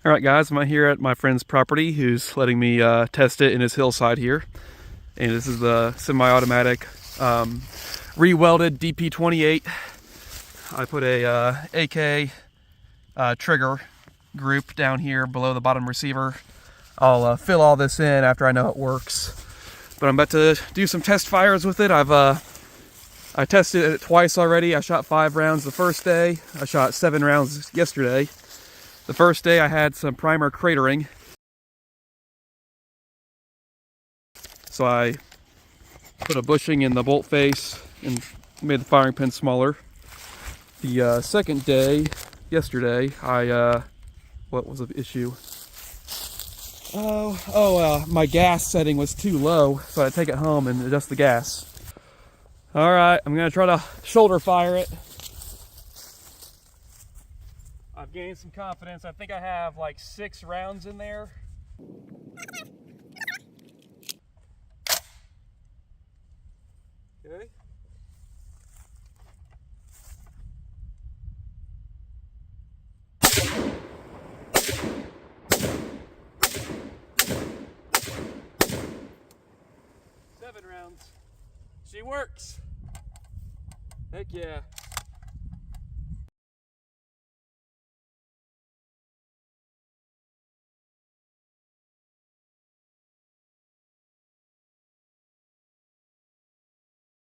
All right, guys, I'm here at my friend's property who's letting me test it in his hillside here. And this is the semi-automatic rewelded DP28. I put a AK trigger group down here below the bottom receiver. I'll fill all this in after I know it works. But I'm about to do some test fires with it. I tested it twice already. I shot 5 rounds the first day. I shot 7 rounds yesterday. The first day I had some primer cratering. So I put a bushing in the bolt face and made the firing pin smaller. The second day, yesterday, what was the issue? My gas setting was too low, so I take it home and adjust the gas. All right, I'm gonna try to shoulder fire it. I've gained some confidence. I think I have like 6 rounds in there. Okay. Seven rounds. She works. Heck yeah.